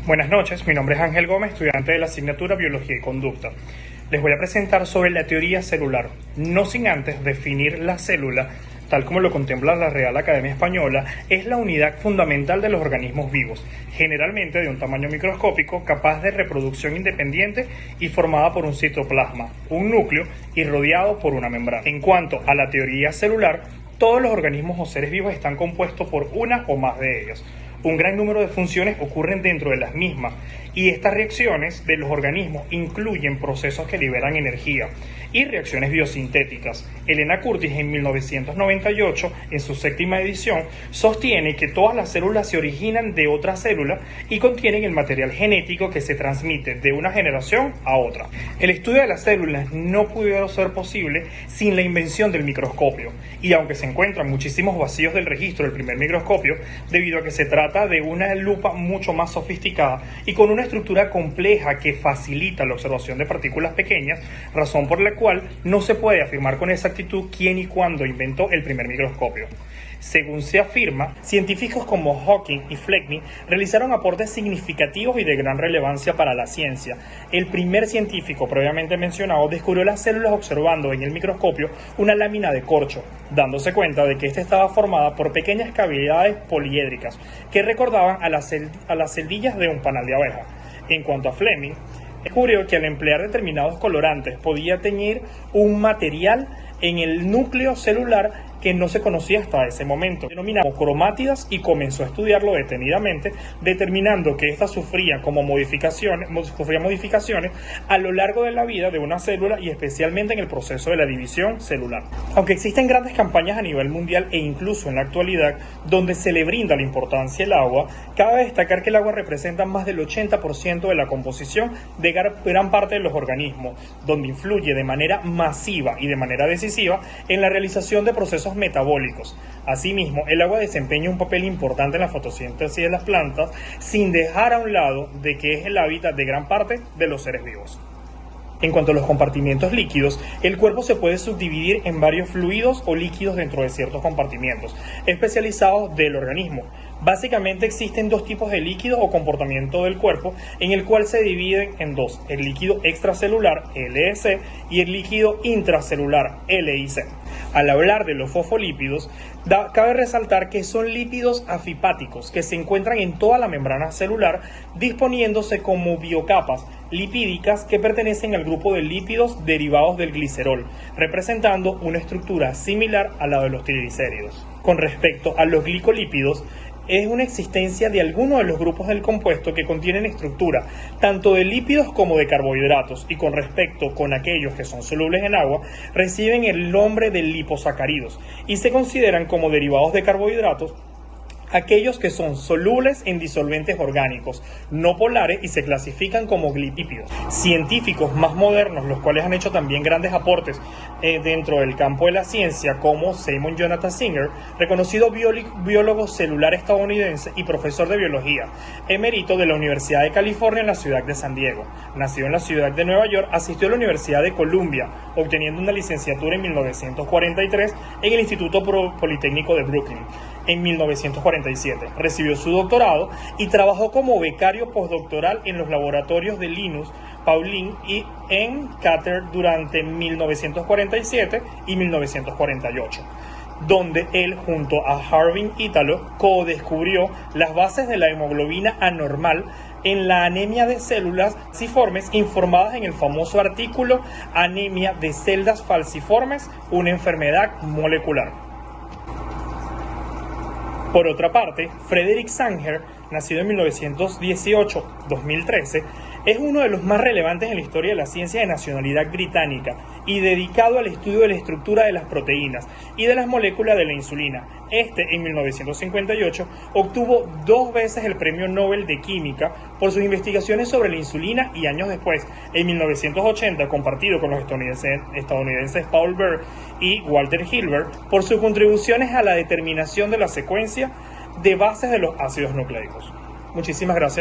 Buenas noches, mi nombre es Ángel Gómez, estudiante de la asignatura Biología y Conducta. Les voy a presentar sobre la teoría celular, no sin antes definir la célula, tal como lo contempla la Real Academia Española, es la unidad fundamental de los organismos vivos, generalmente de un tamaño microscópico, capaz de reproducción independiente y formada por un citoplasma, un núcleo y rodeado por una membrana. En cuanto a la teoría celular, todos los organismos o seres vivos están compuestos por una o más de ellos. Un gran número de funciones ocurren dentro de las mismas y estas reacciones de los organismos incluyen procesos que liberan energía y reacciones biosintéticas. Elena Curtis en 1998, en su séptima edición, sostiene que todas las células se originan de otra célula y contienen el material genético que se transmite de una generación a otra. El estudio de las células no pudo ser posible sin la invención del microscopio y aunque se encuentran muchísimos vacíos del registro del primer microscopio, debido a que se trata de una lupa mucho más sofisticada y con una estructura compleja que facilita la observación de partículas pequeñas, razón por la cual no se puede afirmar con exactitud quién y cuándo inventó el primer microscopio. Según se afirma, científicos como Hawking y Fleming realizaron aportes significativos y de gran relevancia para la ciencia. El primer científico previamente mencionado descubrió las células observando en el microscopio una lámina de corcho, dándose cuenta de que ésta estaba formada por pequeñas cavidades poliédricas que recordaban a las celdillas de un panal de abeja. En cuanto a Fleming, descubrió que al emplear determinados colorantes podía teñir un material en el núcleo celular que no se conocía hasta ese momento. Denominamos cromátidas y comenzó a estudiarlo detenidamente, determinando que éstas sufrían modificaciones a lo largo de la vida de una célula y especialmente en el proceso de la división celular. Aunque existen grandes campañas a nivel mundial e incluso en la actualidad donde se le brinda la importancia al agua, cabe destacar que el agua representa más del 80% de la composición de gran parte de los organismos, donde influye de manera masiva y de manera decisiva en la realización de procesos metabólicos. Asimismo, el agua desempeña un papel importante en la fotosíntesis de las plantas, sin dejar a un lado de que es el hábitat de gran parte de los seres vivos. En cuanto a los compartimientos líquidos, el cuerpo se puede subdividir en varios fluidos o líquidos dentro de ciertos compartimientos especializados del organismo. Básicamente existen dos tipos de líquidos o comportamiento del cuerpo, en el cual se dividen en dos: el líquido extracelular, LEC, y el líquido intracelular, LIC. Al hablar de los fosfolípidos, cabe resaltar que son lípidos afipáticos que se encuentran en toda la membrana celular, disponiéndose como biocapas lipídicas que pertenecen al grupo de lípidos derivados del glicerol, representando una estructura similar a la de los triglicéridos. Con respecto a los glicolípidos, es una existencia de algunos de los grupos del compuesto que contienen estructura tanto de lípidos como de carbohidratos, y con respecto con aquellos que son solubles en agua, reciben el nombre de liposacáridos y se consideran como derivados de carbohidratos aquellos que son solubles en disolventes orgánicos no polares y se clasifican como glipípidos. Científicos más modernos, los cuales han hecho también grandes aportes dentro del campo de la ciencia, como Simon Jonathan Singer, reconocido biólogo celular estadounidense y profesor de biología emérito de la Universidad de California en la ciudad de San Diego. Nacido en la ciudad de Nueva York, asistió a la Universidad de Columbia, obteniendo una licenciatura en 1943 en el Instituto Politécnico de Brooklyn. En 1947 recibió su doctorado y trabajó como becario postdoctoral en los laboratorios de Linus Pauling y en Qatar durante 1947 y 1948, donde él junto a Harbin Italo co-descubrió las bases de la hemoglobina anormal en la anemia de células falciformes, informadas en el famoso artículo Anemia de celdas falciformes, una enfermedad molecular. Por otra parte, Frederick Sanger, nacido en 1918-2013, es uno de los más relevantes en la historia de la ciencia de nacionalidad británica y dedicado al estudio de la estructura de las proteínas y de las moléculas de la insulina. En 1958, obtuvo 2 veces el Premio Nobel de Química por sus investigaciones sobre la insulina y años después, en 1980, compartido con los estadounidenses Paul Berg y Walter Hilbert por sus contribuciones a la determinación de la secuencia de bases de los ácidos nucleicos. Muchísimas gracias.